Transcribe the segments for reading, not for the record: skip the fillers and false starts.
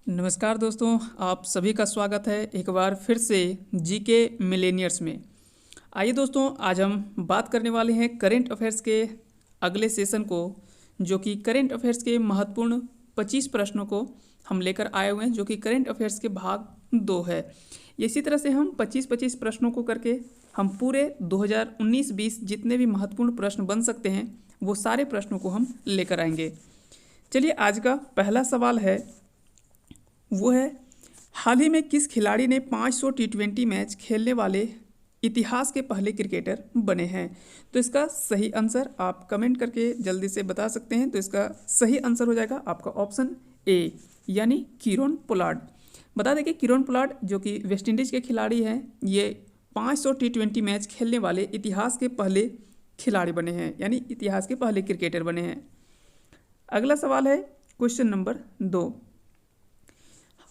नमस्कार दोस्तों, आप सभी का स्वागत है एक बार फिर से जीके मिलेनियर्स में। आइए दोस्तों, आज हम बात करने वाले हैं करेंट अफेयर्स के अगले सेशन को, जो कि करेंट अफेयर्स के महत्वपूर्ण 25 प्रश्नों को हम लेकर आए हुए हैं, जो कि करेंट अफेयर्स के भाग 2 है। इसी तरह से हम 25-25 प्रश्नों को करके हम पूरे 2019-20 जितने भी महत्वपूर्ण प्रश्न बन सकते हैं वो सारे प्रश्नों को हम लेकर आएंगे। चलिए, आज का पहला सवाल है, वो है हाल ही में किस खिलाड़ी ने 500 टी20 मैच खेलने वाले इतिहास के पहले क्रिकेटर बने हैं। तो इसका सही आंसर आप कमेंट करके जल्दी से बता सकते हैं। तो इसका सही आंसर हो जाएगा आपका ऑप्शन ए, यानी कीरोन पोलार्ड। बता दें कि कीरोन पोलार्ड जो कि वेस्ट इंडीज़ के खिलाड़ी हैं, ये 500 टी20 मैच खेलने वाले इतिहास के पहले खिलाड़ी बने हैं, यानी इतिहास के पहले क्रिकेटर बने हैं। अगला सवाल है क्वेश्चन नंबर 2।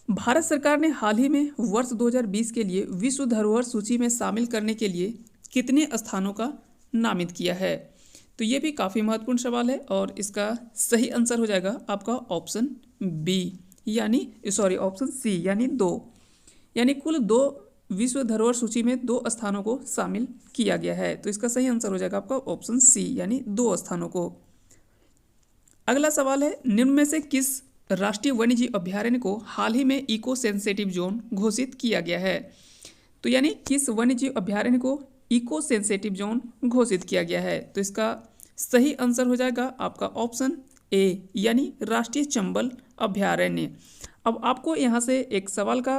भारत सरकार ने हाल ही में वर्ष 2020 के लिए विश्व धरोहर सूची में शामिल करने के लिए कितने स्थानों का नामित किया है। तो ये भी काफ़ी महत्वपूर्ण सवाल है और इसका सही आंसर हो जाएगा आपका ऑप्शन बी, ऑप्शन सी, यानी 2। यानी कुल 2 विश्व धरोहर सूची में 2 स्थानों को शामिल किया गया है। तो इसका सही आंसर हो जाएगा आपका ऑप्शन सी, यानी 2 स्थानों को। अगला सवाल है, निम्न में से किस राष्ट्रीय वन्यजीव अभ्यारण्य को हाल ही में इको सेंसिटिव जोन घोषित किया गया है। तो यानी किस वन्यजीव अभ्यारण्य को इको सेंसिटिव जोन घोषित किया गया है। तो इसका सही आंसर हो जाएगा आपका ऑप्शन ए, यानी राष्ट्रीय चंबल अभ्यारण्य। अब आपको यहाँ से एक सवाल का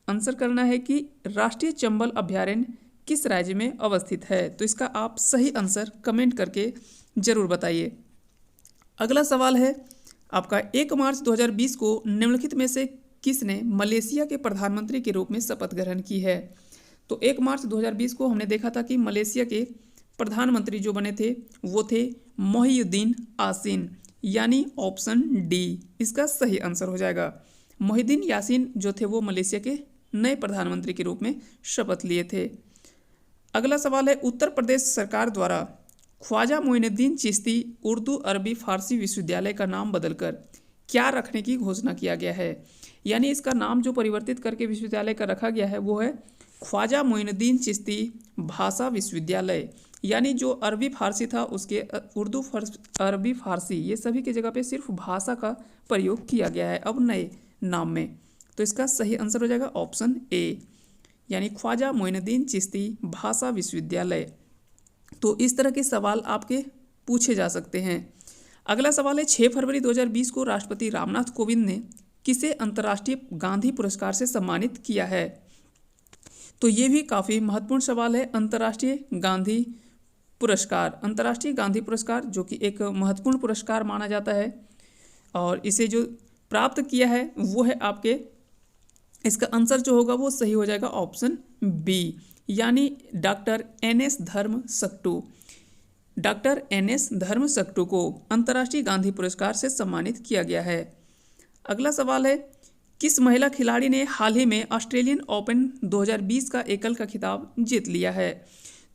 आंसर करना है कि राष्ट्रीय चंबल अभ्यारण्य किस राज्य में अवस्थित है। तो इसका आप सही आंसर कमेंट करके जरूर बताइए। अगला सवाल है आपका, 1 मार्च 2020 को निम्नलिखित में से किसने मलेशिया के प्रधानमंत्री के रूप में शपथ ग्रहण की है। तो 1 मार्च 2020 को हमने देखा था कि मलेशिया के प्रधानमंत्री जो बने थे वो थे मोहिउद्दीन यासीन, यानी ऑप्शन डी इसका सही आंसर हो जाएगा। मोहिउद्दीन यासीन जो थे वो मलेशिया के नए प्रधानमंत्री के रूप में शपथ लिए थे। अगला सवाल है, उत्तर प्रदेश सरकार द्वारा ख्वाजा मोइनुद्दीन चिश्ती उर्दू अरबी फारसी विश्वविद्यालय का नाम बदलकर क्या रखने की घोषणा किया गया है। यानी इसका नाम जो परिवर्तित करके विश्वविद्यालय का रखा गया है वो है ख्वाजा मोइनुद्दीन चिश्ती भाषा विश्वविद्यालय। यानी जो अरबी फारसी था उसके उर्दू अरबी फारसी ये सभी की जगह पे सिर्फ भाषा का प्रयोग किया गया है अब नए नाम में। तो इसका सही आंसर हो जाएगा ऑप्शन ए, यानी ख्वाजा मोइनुद्दीन चिश्ती भाषा विश्वविद्यालय। तो इस तरह के सवाल आपके पूछे जा सकते हैं। अगला सवाल है, 6 फरवरी 2020 को राष्ट्रपति रामनाथ कोविंद ने किसे अंतर्राष्ट्रीय गांधी पुरस्कार से सम्मानित किया है। तो ये भी काफ़ी महत्वपूर्ण सवाल है। अंतर्राष्ट्रीय गांधी पुरस्कार जो कि एक महत्वपूर्ण पुरस्कार माना जाता है और इसे जो प्राप्त किया है वो है आपके, इसका आंसर जो होगा वो सही हो जाएगा ऑप्शन बी, यानी डॉक्टर एन.एस. धर्मशक्टू को अंतर्राष्ट्रीय गांधी पुरस्कार से सम्मानित किया गया है। अगला सवाल है, किस महिला खिलाड़ी ने हाल ही में ऑस्ट्रेलियन ओपन 2020 का एकल का खिताब जीत लिया है।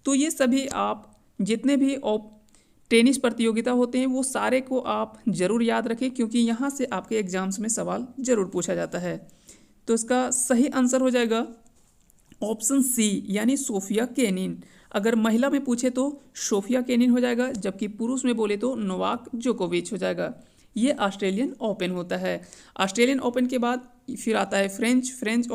तो ये सभी आप जितने भी टेनिस प्रतियोगिता होते हैं वो सारे को आप जरूर याद रखें, क्योंकि यहाँ से आपके एग्जाम्स में सवाल जरूर पूछा जाता है। तो इसका सही आंसर हो जाएगा ऑप्शन सी, यानी सोफिया केनिन। अगर महिला में पूछे तो सोफिया केनिन हो जाएगा, जबकि पुरुष में बोले तो नोवाक जोकोविच हो जाएगा। ये ऑस्ट्रेलियन ओपन होता है। ऑस्ट्रेलियन ओपन के बाद फिर आता है फ्रेंच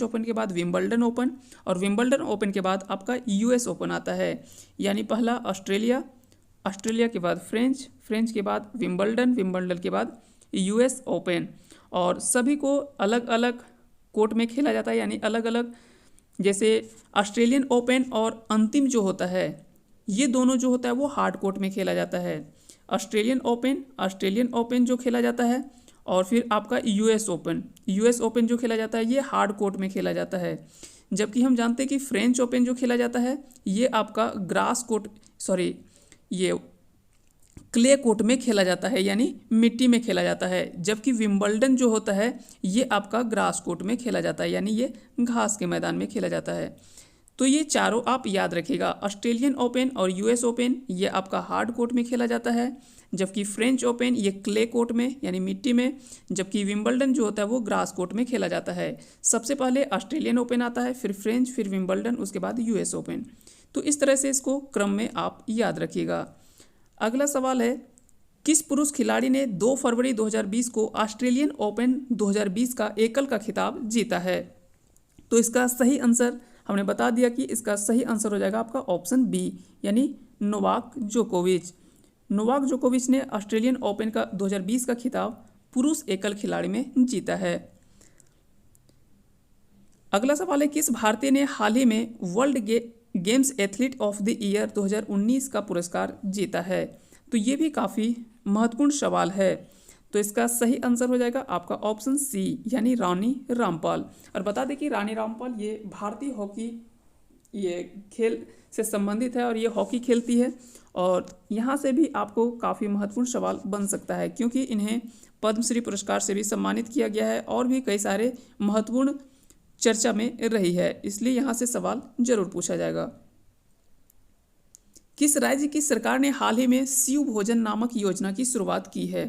ओपन के बाद विंबलडन ओपन, और विंबलडन ओपन के बाद आपका यूएस ओपन आता है। यानी पहला ऑस्ट्रेलिया के बाद फ्रेंच के बाद विंबलडन के बाद यूएस ओपन। और सभी को अलग अलग कोर्ट में खेला जाता है, यानी अलग अलग, जैसे ऑस्ट्रेलियन ओपन और अंतिम जो होता है ये दोनों जो होता है वो हार्ड कोर्ट में खेला जाता है। ऑस्ट्रेलियन ओपन जो खेला जाता है, और फिर आपका यूएस ओपन जो खेला जाता है ये हार्ड कोर्ट में खेला जाता है। जबकि हम जानते हैं कि फ्रेंच ओपन जो खेला जाता है ये आपका ये क्ले कोर्ट में खेला जाता है, यानी मिट्टी में खेला जाता है। जबकि विंबलडन जो होता है ये आपका ग्रास कोर्ट में खेला जाता है, यानी ये घास के मैदान में खेला जाता है। तो ये चारों आप याद रखिएगा। ऑस्ट्रेलियन ओपन और यूएस ओपन ये आपका हार्ड कोर्ट में खेला जाता है, जबकि फ्रेंच ओपन ये क्ले कोर्ट में यानी मिट्टी में, जबकि विंबलडन जो होता है वो ग्रास कोर्ट में खेला जाता है। सबसे पहले ऑस्ट्रेलियन ओपन आता है, फिर फ्रेंच, फिर विंबलडन, उसके बाद यूएस ओपन। तो इस तरह से इसको क्रम में आप याद रखिएगा। अगला सवाल है, किस पुरुष खिलाड़ी ने 2 फरवरी 2020 को ऑस्ट्रेलियन ओपन 2020 का एकल का खिताब जीता है? तो इसका सही आंसर हमने बता दिया कि इसका सही आंसर हो जाएगा आपका ऑप्शन बी, यानी नोवाक जोकोविच। नोवाक जोकोविच ने ऑस्ट्रेलियन ओपन का 2020 का खिताब पुरुष एकल खिलाड़ी में जीता है। अगला सवाल है, किस भारतीय ने हाल ही में world games athlete of the year 2019 का पुरस्कार जीता है? तो ये भी काफ़ी महत्वपूर्ण सवाल है। तो इसका सही आंसर हो जाएगा आपका ऑप्शन सी, यानी रानी रामपाल। और बता दें कि रानी रामपाल ये भारतीय हॉकी ये खेल से संबंधित है और ये हॉकी खेलती है। और यहाँ से भी आपको काफ़ी महत्वपूर्ण सवाल बन सकता है, क्योंकि इन्हें पद्मश्री पुरस्कार से भी सम्मानित किया गया है और भी कई सारे महत्वपूर्ण चर्चा में रही है, इसलिए यहाँ से सवाल जरूर पूछा जाएगा। किस राज्य की सरकार ने हाल ही में शिव भोजन नामक योजना की शुरुआत की है?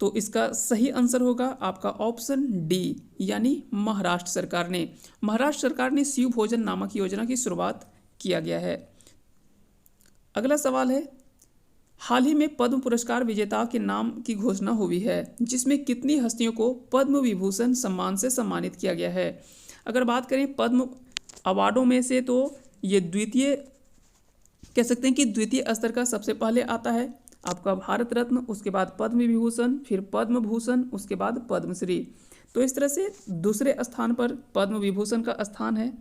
तो इसका सही आंसर होगा आपका ऑप्शन डी, यानी महाराष्ट्र सरकार ने। महाराष्ट्र सरकार ने शिव भोजन नामक योजना की शुरुआत किया गया है। अगला सवाल है, हाल ही में पद्म पुरस्कार विजेताओं के नाम की घोषणा हुई है, जिसमें कितनी हस्तियों को पद्म विभूषण सम्मान से सम्मानित किया गया है? अगर बात करें पद्म अवार्डों में से, तो ये द्वितीय कह सकते हैं कि द्वितीय स्तर का सबसे पहले आता है आपका भारत रत्न, उसके बाद पद्म विभूषण, फिर पद्म भूषण, उसके बाद पद्मश्री। तो इस तरह से दूसरे स्थान पर पद्म विभूषण का स्थान है।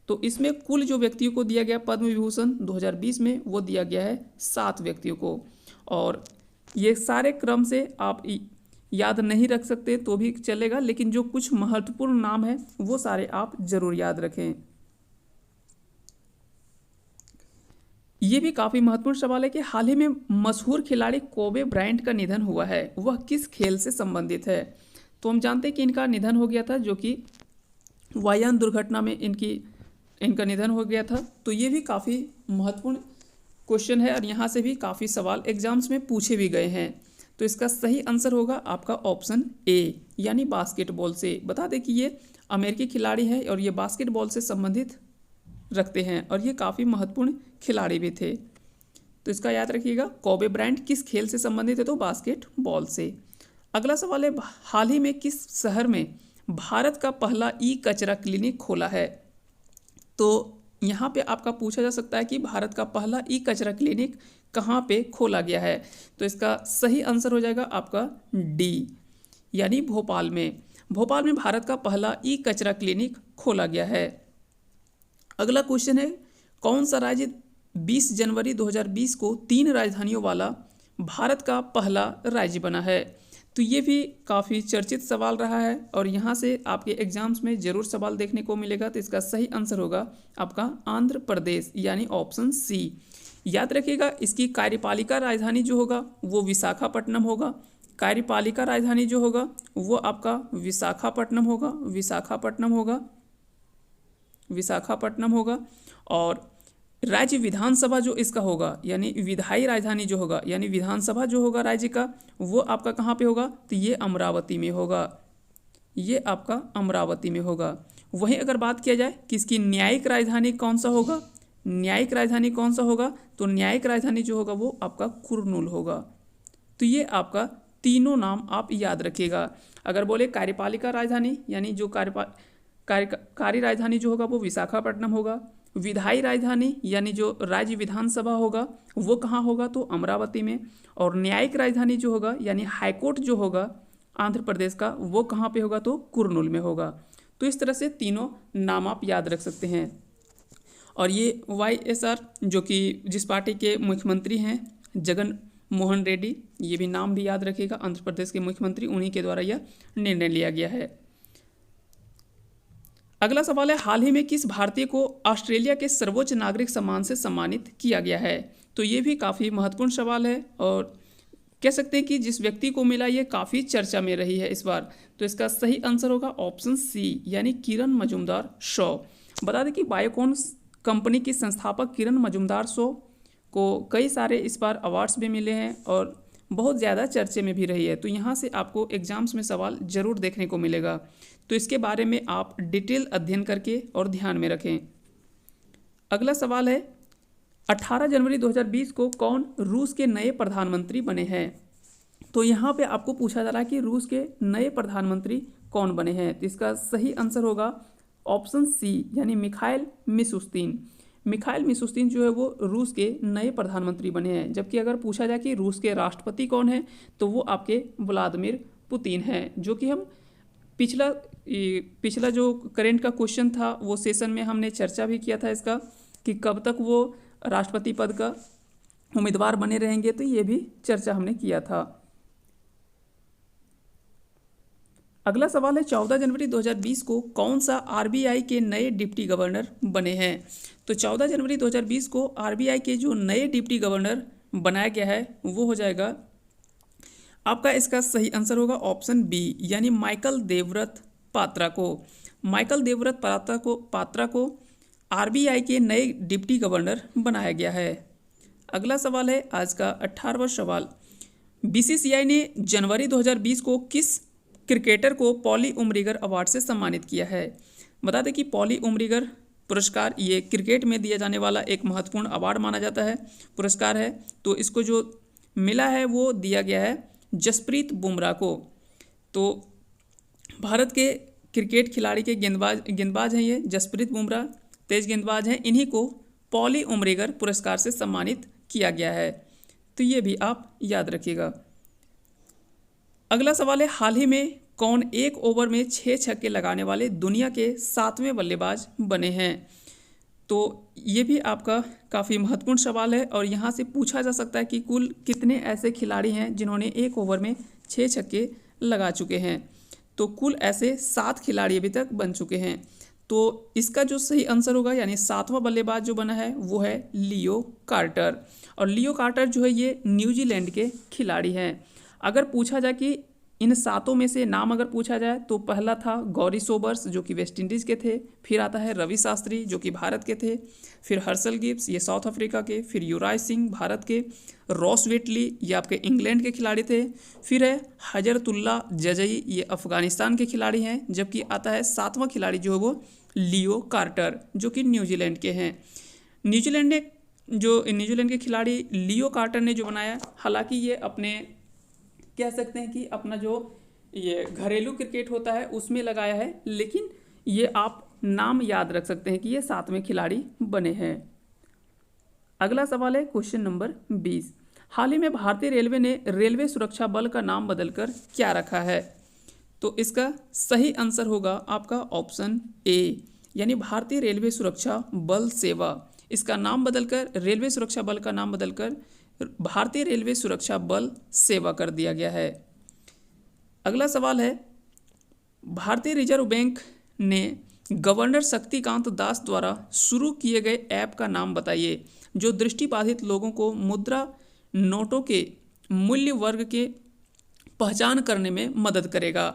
तो इसमें कुल जो व्यक्तियों को दिया गया पद्म विभूषण 2020 में वो दिया गया है 7 व्यक्तियों को। और ये सारे क्रम से आप याद नहीं रख सकते तो भी चलेगा, लेकिन जो कुछ महत्वपूर्ण नाम है वो सारे आप जरूर याद रखें। ये भी काफ़ी महत्वपूर्ण सवाल है कि हाल ही में मशहूर खिलाड़ी कोबे ब्रायंट का निधन हुआ है, वह किस खेल से संबंधित है? तो हम जानते हैं कि इनका निधन हो गया था, जो कि वायुयान दुर्घटना में इनका निधन हो गया था। तो ये भी काफ़ी महत्वपूर्ण क्वेश्चन है और यहाँ से भी काफ़ी सवाल एग्जाम्स में पूछे भी गए हैं। तो इसका सही आंसर होगा आपका ऑप्शन ए, यानी बास्केटबॉल से। बता दें कि ये अमेरिकी खिलाड़ी है और ये बास्केटबॉल से संबंधित रखते हैं और ये काफ़ी महत्वपूर्ण खिलाड़ी भी थे। तो इसका याद रखिएगा, कोबे ब्रायंट किस खेल से संबंधित है? तो बास्केटबॉल से। अगला सवाल है, हाल ही में किस शहर में भारत का पहला ई कचरा क्लिनिक खोला है? तो यहाँ पे आपका पूछा जा सकता है कि भारत का पहला ई कचरा क्लिनिक कहाँ पे खोला गया है? तो इसका सही आंसर हो जाएगा आपका डी, यानी भोपाल में। भोपाल में भारत का पहला ई कचरा क्लिनिक खोला गया है। अगला क्वेश्चन है, कौन सा राज्य 20 जनवरी 2020 को 3 राजधानियों वाला भारत का पहला राज्य बना है? तो ये भी काफ़ी चर्चित सवाल रहा है और यहाँ से आपके एग्जाम्स में ज़रूर सवाल देखने को मिलेगा। तो इसका सही आंसर होगा आपका आंध्र प्रदेश, यानी ऑप्शन सी। याद रखिएगा, इसकी कार्यपालिका राजधानी जो होगा वो विशाखापट्टनम होगा। कार्यपालिका राजधानी जो होगा वो आपका विशाखापट्टनम होगा। और राज्य विधानसभा जो इसका होगा, यानी विधायी राजधानी जो होगा, यानी विधानसभा जो होगा राज्य का, वो आपका कहाँ पे होगा? तो ये अमरावती में होगा। ये आपका अमरावती में होगा। वहीं अगर बात किया जाए कि इसकी न्यायिक राजधानी कौन सा होगा, तो न्यायिक राजधानी जो होगा वो आपका कुर्नूल होगा। तो ये आपका तीनों नाम आप याद रखिएगा। अगर बोले कार्यपालिका राजधानी, यानी जो कार्य राजधानी जो होगा वो विशाखापट्टनम होगा। विधायी राजधानी यानी जो राज्य विधानसभा होगा वो कहाँ होगा? तो अमरावती में। और न्यायिक राजधानी जो होगा यानी हाईकोर्ट जो होगा आंध्र प्रदेश का, वो कहाँ पे होगा? तो कुर्नूल में होगा। तो इस तरह से तीनों नाम आप याद रख सकते हैं। और ये YSR जो कि जिस पार्टी के मुख्यमंत्री हैं जगन मोहन रेड्डी, ये भी नाम भी याद रखिएगा, आंध्र प्रदेश के मुख्यमंत्री, उन्हीं के द्वारा यह निर्णय लिया गया है। अगला सवाल है, हाल ही में किस भारतीय को ऑस्ट्रेलिया के सर्वोच्च नागरिक सम्मान से सम्मानित किया गया है? तो ये भी काफ़ी महत्वपूर्ण सवाल है और कह सकते हैं कि जिस व्यक्ति को मिला ये काफ़ी चर्चा में रही है इस बार। तो इसका सही आंसर होगा ऑप्शन सी, यानी किरण मजूमदार शॉ। बता दें कि बायोकॉन कंपनी की संस्थापक किरण मजूमदार शो को कई सारे इस बार अवार्ड्स भी मिले हैं और बहुत ज़्यादा चर्चे में भी रही है। तो यहाँ से आपको एग्जाम्स में सवाल ज़रूर देखने को मिलेगा, तो इसके बारे में आप डिटेल अध्ययन करके और ध्यान में रखें। अगला सवाल है 18 जनवरी 2020 को कौन रूस के नए प्रधानमंत्री बने हैं। तो यहाँ पे आपको पूछा जा रहा है कि रूस के नए प्रधानमंत्री कौन बने हैं। तो इसका सही आंसर होगा ऑप्शन सी, यानी मिखाइल मिशुस्तिन। मिखाइल मिशुस्तिन जो है वो रूस के नए प्रधानमंत्री बने हैं। जबकि अगर पूछा जाए कि रूस के राष्ट्रपति कौन है, तो वो आपके व्लादिमीर पुतिन हैं, जो कि हम पिछला जो करेंट का क्वेश्चन था वो सेशन में हमने चर्चा भी किया था इसका, कि कब तक वो राष्ट्रपति पद का उम्मीदवार बने रहेंगे। तो ये भी चर्चा हमने किया था। अगला सवाल है 14 जनवरी 2020 को कौन सा आरबीआई के नए डिप्टी गवर्नर बने हैं। तो 14 जनवरी 2020 को आरबीआई के जो नए डिप्टी गवर्नर बनाया गया है वो हो जाएगा आपका, इसका सही आंसर होगा ऑप्शन बी, यानी माइकल देवव्रत पात्रा को। माइकल देवव्रत पात्रा को आरबीआई के नए डिप्टी गवर्नर बनाया गया है। अगला सवाल है आज का 18वां सवाल, बीसीसीआई ने जनवरी 2020 को किस क्रिकेटर को पॉली उमरिगर अवार्ड से सम्मानित किया है। बता दें कि पॉली उमरिगर पुरस्कार ये क्रिकेट में दिया जाने वाला एक महत्वपूर्ण अवार्ड माना जाता है, पुरस्कार है। तो इसको जो मिला है वो दिया गया है जसप्रीत बुमराह को। तो भारत के क्रिकेट खिलाड़ी के गेंदबाज हैं ये जसप्रीत बुमराह, तेज गेंदबाज हैं। इन्हीं को पॉली उमरिगर पुरस्कार से सम्मानित किया गया है। तो ये भी आप याद रखिएगा। अगला सवाल है हाल ही में कौन एक ओवर में 6 छक्के लगाने वाले दुनिया के 7वें बल्लेबाज बने हैं। तो ये भी आपका काफ़ी महत्वपूर्ण सवाल है और यहाँ से पूछा जा सकता है कि कुल कितने ऐसे खिलाड़ी हैं जिन्होंने एक ओवर में 6 छक्के लगा चुके हैं। तो कुल ऐसे 7 खिलाड़ी अभी तक बन चुके हैं। तो इसका जो सही आंसर होगा, यानी 7वां बल्लेबाज जो बना है वो है लियो कार्टर। और लियो कार्टर जो है ये न्यूजीलैंड के खिलाड़ी हैं। अगर पूछा जाए कि इन 7 में से नाम अगर पूछा जाए तो पहला था गौरी सोबर्स जो कि वेस्ट इंडीज़ के थे, फिर आता है रवि शास्त्री जो कि भारत के थे, फिर हर्षल गिब्स ये साउथ अफ्रीका के, फिर युवराज सिंह भारत के, रॉस वेटली ये आपके इंग्लैंड के खिलाड़ी थे, फिर है हजरतुल्ला जजई ये अफगानिस्तान के खिलाड़ी हैं, जबकि आता है 7वां खिलाड़ी जो है वो लियो कार्टर जो कि न्यूजीलैंड के हैं। न्यूजीलैंड के खिलाड़ी लियो कार्टर ने जो बनाया, हालांकि ये अपने कह सकते हैं कि अपना जो ये घरेलू क्रिकेट होता है उसमें लगाया है, लेकिन ये आप नाम याद रख सकते हैं कि ये 7वें खिलाड़ी बने हैं। अगला सवाल है क्वेश्चन नंबर 20, हाल ही में भारतीय रेलवे ने रेलवे सुरक्षा बल का नाम बदलकर क्या रखा है। तो इसका सही आंसर होगा आपका ऑप्शन ए, यानी भारतीय रेलवे सुरक्षा बल सेवा। इसका नाम बदलकर रेलवे सुरक्षा बल का नाम बदलकर भारतीय रेलवे सुरक्षा बल सेवा कर दिया गया है। अगला सवाल है भारतीय रिजर्व बैंक ने गवर्नर शक्तिकांत दास द्वारा शुरू किए गए ऐप का नाम बताइए जो दृष्टिबाधित लोगों को मुद्रा नोटों के मूल्य वर्ग के पहचान करने में मदद करेगा।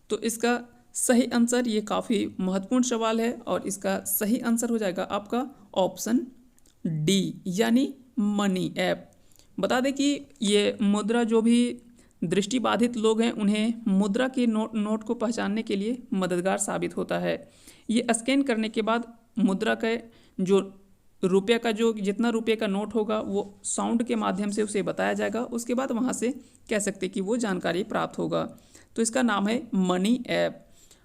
तो इसका सही आंसर, ये काफ़ी महत्वपूर्ण सवाल है और इसका सही आंसर हो जाएगा आपका ऑप्शन डी, यानी मनी ऐप। बता दें कि ये मुद्रा जो भी दृष्टिबाधित लोग हैं उन्हें मुद्रा के नोट को पहचानने के लिए मददगार साबित होता है। ये स्कैन करने के बाद मुद्रा का जो रुपये का जो जितना रुपये का नोट होगा वो साउंड के माध्यम से उसे बताया जाएगा, उसके बाद वहाँ से कह सकते कि वो जानकारी प्राप्त होगा। तो इसका नाम है मनी ऐप।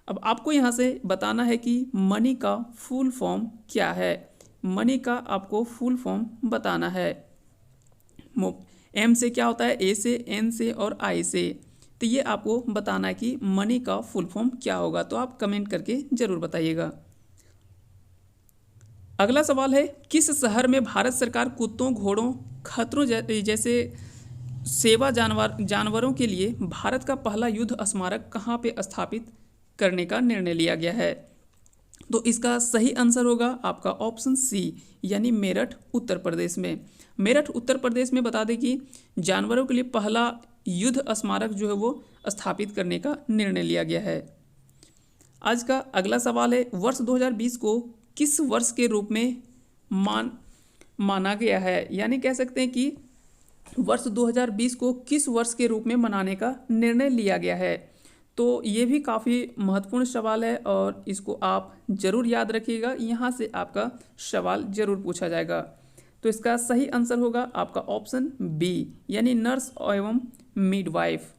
अब आपको यहाँ से बताना है कि मनी का फुल फॉर्म क्या है। मनी का आपको फुल फॉर्म बताना है। एम से क्या होता है, ए से, एन से और आई से। तो ये आपको बताना है कि मनी का फुल फॉर्म क्या होगा। तो आप कमेंट करके ज़रूर बताइएगा। अगला सवाल है किस शहर में भारत सरकार कुत्तों, घोड़ों, खतरों जैसे सेवा जानवरों के लिए भारत का पहला युद्ध स्मारक कहाँ पे स्थापित करने का निर्णय लिया गया है। तो इसका सही आंसर होगा आपका ऑप्शन सी, यानी मेरठ उत्तर प्रदेश में। मेरठ उत्तर प्रदेश में बता दें कि जानवरों के लिए पहला युद्ध स्मारक जो है वो स्थापित करने का निर्णय लिया गया है। आज का अगला सवाल है वर्ष 2020 को किस वर्ष के रूप में माना गया है, यानी कह सकते हैं कि वर्ष 2020 को किस वर्ष के रूप में मनाने का निर्णय लिया गया है। तो ये भी काफ़ी महत्वपूर्ण सवाल है और इसको आप ज़रूर याद रखिएगा, यहाँ से आपका सवाल ज़रूर पूछा जाएगा। तो इसका सही आंसर होगा आपका ऑप्शन बी, यानी नर्स एवं मिडवाइफ।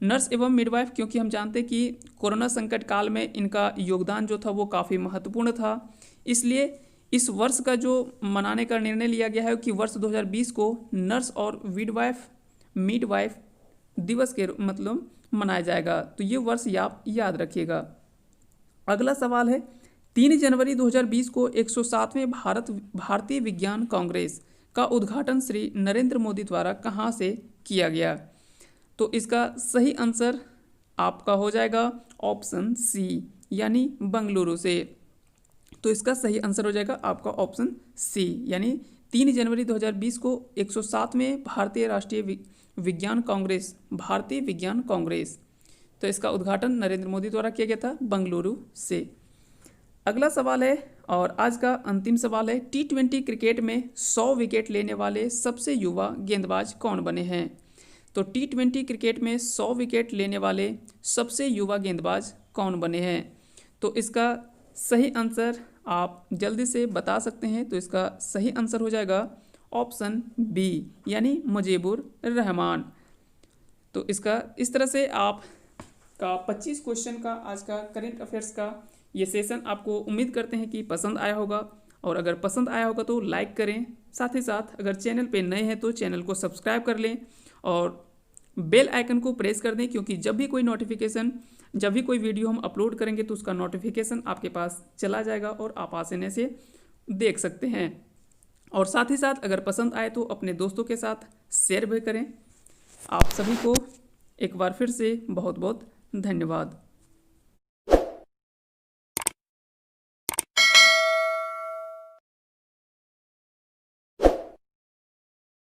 नर्स एवं मिडवाइफ, क्योंकि हम जानते हैं कि कोरोना संकट काल में इनका योगदान जो था वो काफ़ी महत्वपूर्ण था, इसलिए इस वर्ष का जो मनाने का निर्णय लिया गया है कि वर्ष 2020 को नर्स और मिडवाइफ दिवस के मतलब मनाया जाएगा। तो ये वर्ष आप याद रखिएगा। अगला सवाल है, 3 जनवरी 2020 को 107वें भारतीय विज्ञान कांग्रेस का उद्घाटन श्री नरेंद्र मोदी द्वारा कहाँ से किया गया। तो इसका सही आंसर आपका हो जाएगा ऑप्शन सी, यानी बेंगलुरु से। तो इसका सही आंसर हो जाएगा आपका ऑप्शन सी, यानी 3 जनवरी 2020 को 107वें भारतीय राष्ट्रीय विज्ञान कांग्रेस, तो इसका उद्घाटन नरेंद्र मोदी द्वारा किया गया था बेंगलुरु से। अगला सवाल है और आज का अंतिम सवाल है, T20 क्रिकेट में 100 विकेट लेने वाले सबसे युवा गेंदबाज कौन बने हैं। तो T20 क्रिकेट में 100 विकेट लेने वाले सबसे युवा गेंदबाज कौन बने हैं। तो इसका सही आंसर आप जल्दी से बता सकते हैं। तो इसका सही आंसर हो जाएगा ऑप्शन बी, यानी मुजीबुर रहमान। तो इसका इस तरह से आप का 25 क्वेश्चन का आज का करेंट अफेयर्स का ये सेशन आपको उम्मीद करते हैं कि पसंद आया होगा, और अगर पसंद आया होगा तो लाइक करें, साथ ही साथ अगर चैनल पे नए हैं तो चैनल को सब्सक्राइब कर लें और बेल आइकन को प्रेस कर दें, क्योंकि जब भी कोई वीडियो हम अपलोड करेंगे तो उसका नोटिफिकेशन आपके पास चला जाएगा और आप आसानी से देख सकते हैं। और साथ ही साथ अगर पसंद आए तो अपने दोस्तों के साथ शेयर भी करें। आप सभी को एक बार फिर से बहुत बहुत धन्यवाद।